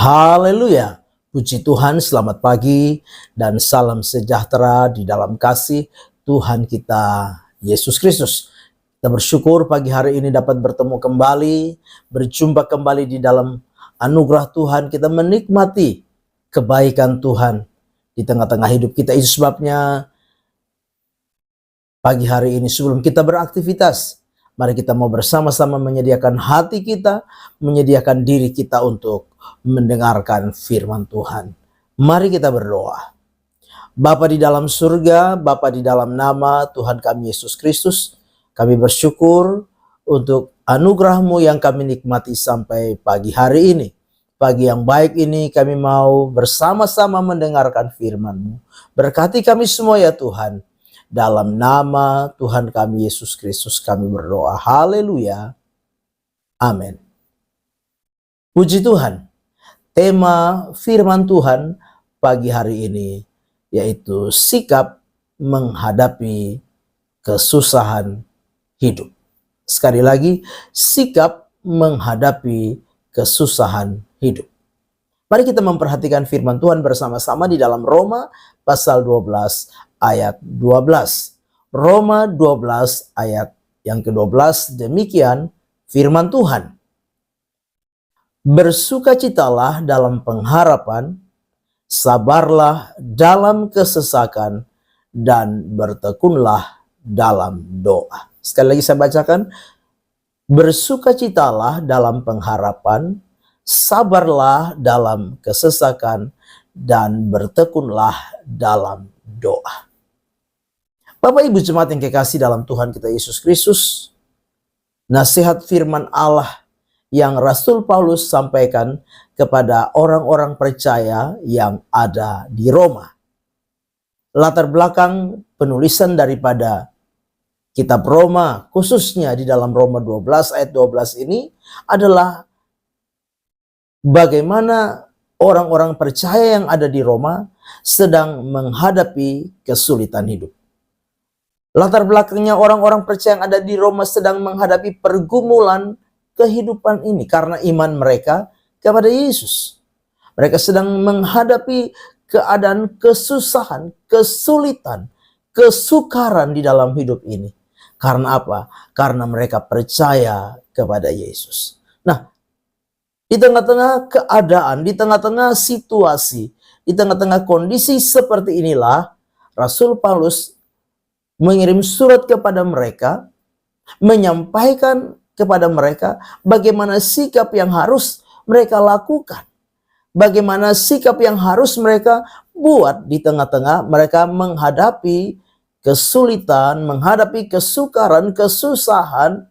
Haleluya. Puji Tuhan, selamat pagi dan salam sejahtera di dalam kasih Tuhan kita Yesus Kristus. Kita bersyukur pagi hari ini dapat bertemu kembali, berjumpa kembali di dalam anugerah Tuhan. Kita menikmati kebaikan Tuhan di tengah-tengah hidup kita. Itu sebabnya pagi hari ini sebelum kita beraktivitas, mari kita mau bersama-sama menyediakan hati kita, menyediakan diri kita untuk mendengarkan firman Tuhan. Mari kita berdoa. Bapa di dalam surga, Bapa di dalam nama Tuhan kami Yesus Kristus, kami bersyukur untuk anugerah-Mu yang kami nikmati sampai pagi hari ini. Pagi yang baik ini kami mau bersama-sama mendengarkan firman-Mu. Berkati kami semua ya Tuhan. Dalam nama Tuhan kami Yesus Kristus kami berdoa. Haleluya. Amin. Puji Tuhan. Tema firman Tuhan pagi hari ini yaitu sikap menghadapi kesusahan hidup. Sekali lagi, sikap menghadapi kesusahan hidup. Mari kita memperhatikan firman Tuhan bersama-sama di dalam Roma pasal 12 ayat 12. Roma 12 ayat yang ke-12, demikian firman Tuhan. Bersukacitalah dalam pengharapan, sabarlah dalam kesesakan, dan bertekunlah dalam doa. Sekali lagi saya bacakan. Bersukacitalah dalam pengharapan, sabarlah dalam kesesakan, dan bertekunlah dalam doa. Bapak Ibu jemaat yang kekasih dalam Tuhan kita Yesus Kristus, nasihat firman Allah yang Rasul Paulus sampaikan kepada orang-orang percaya yang ada di Roma. Latar belakang penulisan daripada kitab Roma, khususnya di dalam Roma 12 ayat 12 ini adalah bagaimana orang-orang percaya yang ada di Roma sedang menghadapi kesulitan hidup. Latar belakangnya orang-orang percaya yang ada di Roma sedang menghadapi pergumulan kehidupan ini karena iman mereka kepada Yesus. Mereka sedang menghadapi keadaan kesusahan, kesulitan, kesukaran di dalam hidup ini. Karena apa? Karena mereka percaya kepada Yesus. Nah, di tengah-tengah keadaan, di tengah-tengah situasi, di tengah-tengah kondisi seperti inilah Rasul Paulus mengirim surat kepada mereka, menyampaikan kepada mereka bagaimana sikap yang harus mereka lakukan. Bagaimana sikap yang harus mereka buat di tengah-tengah mereka menghadapi kesulitan, menghadapi kesukaran, kesusahan,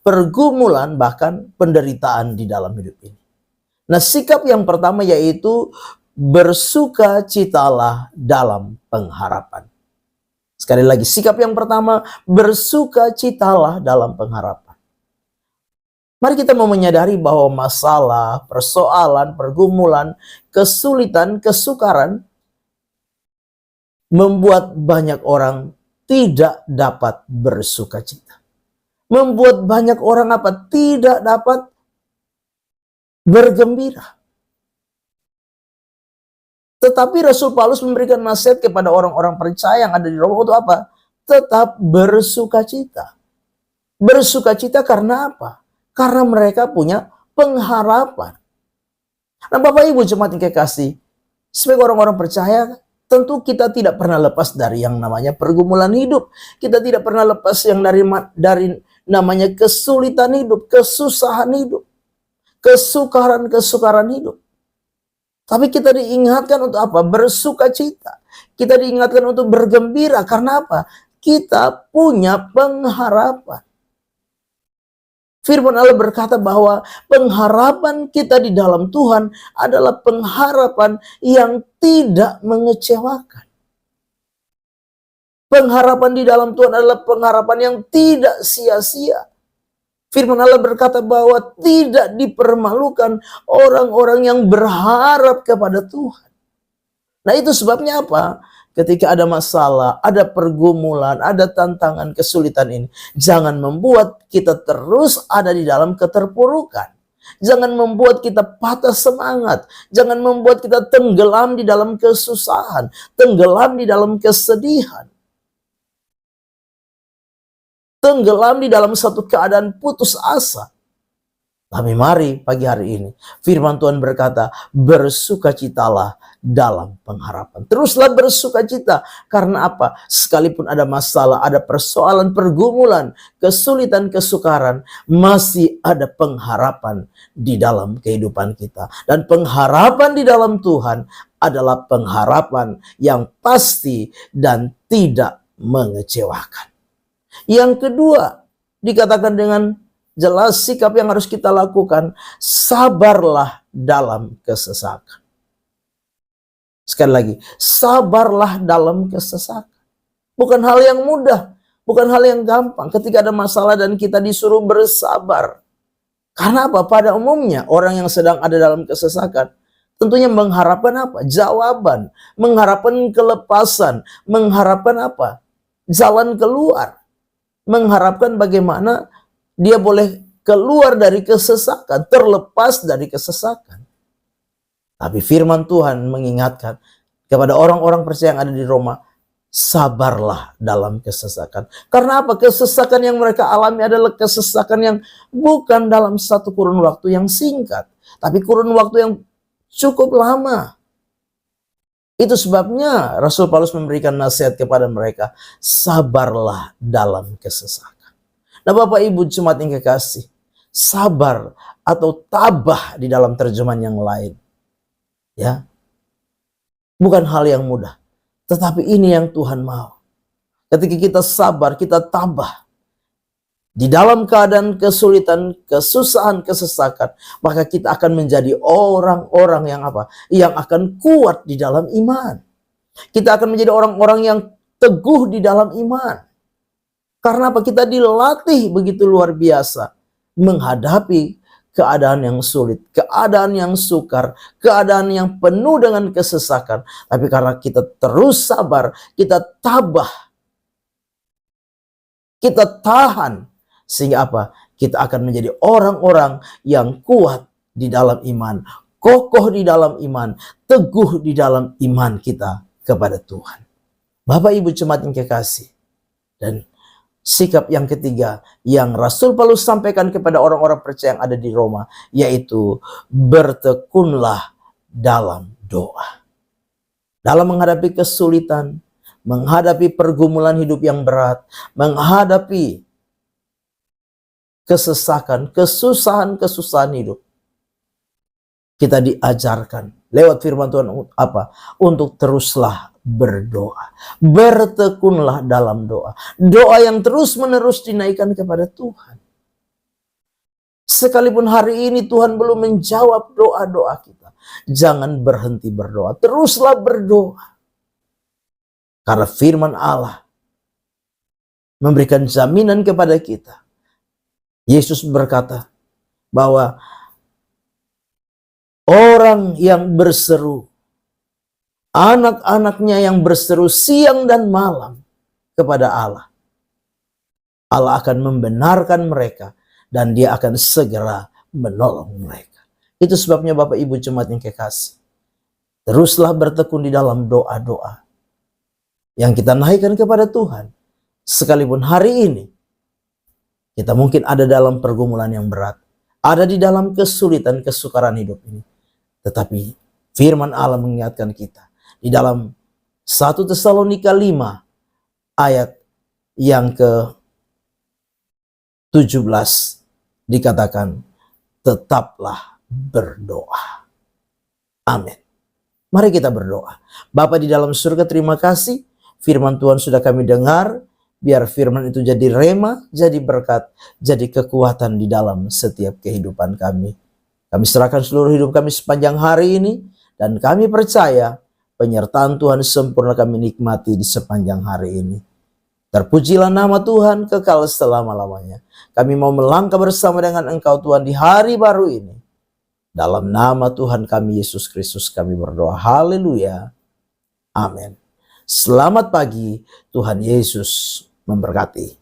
pergumulan, bahkan penderitaan di dalam hidup ini. Nah, sikap yang pertama yaitu bersukacitalah dalam pengharapan. Sekali lagi, sikap yang pertama, bersukacitalah dalam pengharapan. Mari kita mau menyadari bahwa masalah, persoalan, pergumulan, kesulitan, kesukaran membuat banyak orang tidak dapat bersukacita. Membuat banyak orang apa? Tidak dapat bergembira. Tetapi Rasul Paulus memberikan nasihat kepada orang-orang percaya yang ada di Roma untuk apa? Tetap bersukacita. Bersukacita karena apa? Karena mereka punya pengharapan. Nah, Bapak Ibu jemaat yang kekasih, sebagai orang-orang percaya, tentu kita tidak pernah lepas dari yang namanya pergumulan hidup. Kita tidak pernah lepas yang dari namanya kesulitan hidup, kesusahan hidup, kesukaran hidup. Tapi kita diingatkan untuk apa? Bersukacita. Kita diingatkan untuk bergembira. Karena apa? Kita punya pengharapan. Firman Allah berkata bahwa pengharapan kita di dalam Tuhan adalah pengharapan yang tidak mengecewakan. Pengharapan di dalam Tuhan adalah pengharapan yang tidak sia-sia. Firman Allah berkata bahwa tidak dipermalukan orang-orang yang berharap kepada Tuhan. Nah, itu sebabnya apa? Ketika ada masalah, ada pergumulan, ada tantangan, kesulitan ini, jangan membuat kita terus ada di dalam keterpurukan. Jangan membuat kita patah semangat. Jangan membuat kita tenggelam di dalam kesusahan, tenggelam di dalam kesedihan, tenggelam di dalam satu keadaan putus asa. Tapi mari pagi hari ini firman Tuhan berkata, bersukacitalah dalam pengharapan. Teruslah bersukacita. Karena apa? Sekalipun ada masalah, ada persoalan, pergumulan, kesulitan, kesukaran, masih ada pengharapan di dalam kehidupan kita. Dan pengharapan di dalam Tuhan adalah pengharapan yang pasti dan tidak mengecewakan. Yang kedua, dikatakan dengan jelas sikap yang harus kita lakukan, sabarlah dalam kesesakan. Sekali lagi, sabarlah dalam kesesakan. Bukan hal yang mudah, bukan hal yang gampang ketika ada masalah dan kita disuruh bersabar. Karena apa? Pada umumnya orang yang sedang ada dalam kesesakan tentunya mengharapkan apa? Jawaban, mengharapkan kelepasan, mengharapkan apa? Jalan keluar, mengharapkan bagaimana dia boleh keluar dari kesesakan, terlepas dari kesesakan. Tapi firman Tuhan mengingatkan kepada orang-orang percaya yang ada di Roma, sabarlah dalam kesesakan. Karena apa? Kesesakan yang mereka alami adalah kesesakan yang bukan dalam satu kurun waktu yang singkat, tapi kurun waktu yang cukup lama. Itu sebabnya Rasul Paulus memberikan nasihat kepada mereka, sabarlah dalam kesesakan. Nah Bapak Ibu jemaat yang kekasih, sabar atau tabah di dalam terjemahan yang lain, ya, bukan hal yang mudah. Tetapi ini yang Tuhan mau. Ketika kita sabar, kita tabah di dalam keadaan kesulitan, kesusahan, kesesakan, maka kita akan menjadi orang-orang yang apa? Yang akan kuat di dalam iman. Kita akan menjadi orang-orang yang teguh di dalam iman. Karena apa? Kita dilatih begitu luar biasa menghadapi keadaan yang sulit, keadaan yang sukar, keadaan yang penuh dengan kesesakan. Tapi karena kita terus sabar, kita tabah, kita tahan, sehingga apa? Kita akan menjadi orang-orang yang kuat di dalam iman, kokoh di dalam iman, teguh di dalam iman kita kepada Tuhan. Bapak Ibu jemaat yang kekasih, dan sikap yang ketiga yang Rasul Paulus sampaikan kepada orang-orang percaya yang ada di Roma, yaitu bertekunlah dalam doa. Dalam menghadapi kesulitan, menghadapi pergumulan hidup yang berat, menghadapi kesesakan, kesusahan hidup, kita diajarkan lewat firman Tuhan apa? Untuk teruslah berdoa. Bertekunlah dalam doa. Doa yang terus-menerus dinaikkan kepada Tuhan. Sekalipun hari ini Tuhan belum menjawab doa-doa kita, jangan berhenti berdoa. Teruslah berdoa. Karena firman Allah memberikan jaminan kepada kita. Yesus berkata bahwa orang yang berseru, anak-anaknya yang berseru siang dan malam kepada Allah, Allah akan membenarkan mereka dan Dia akan segera menolong mereka. Itu sebabnya Bapak Ibu jemaat yang kekasih, teruslah bertekun di dalam doa-doa yang kita naikkan kepada Tuhan. Sekalipun hari ini kita mungkin ada dalam pergumulan yang berat, ada di dalam kesulitan, kesukaran hidup ini, tetapi firman Allah mengingatkan kita di dalam 1 Tesalonika 5 ayat yang ke-17 dikatakan, tetaplah berdoa. Amin. Mari kita berdoa. Bapa di dalam surga, terima kasih firman Tuhan sudah kami dengar. Biar firman itu jadi rema, jadi berkat, jadi kekuatan di dalam setiap kehidupan kami. Kami serahkan seluruh hidup kami sepanjang hari ini, dan kami percaya penyertaan Tuhan sempurna kami nikmati di sepanjang hari ini. Terpujilah nama Tuhan kekal selama-lamanya. Kami mau melangkah bersama dengan Engkau Tuhan di hari baru ini. Dalam nama Tuhan kami Yesus Kristus kami berdoa. Haleluya. Amin. Selamat pagi. Tuhan Yesus memberkati.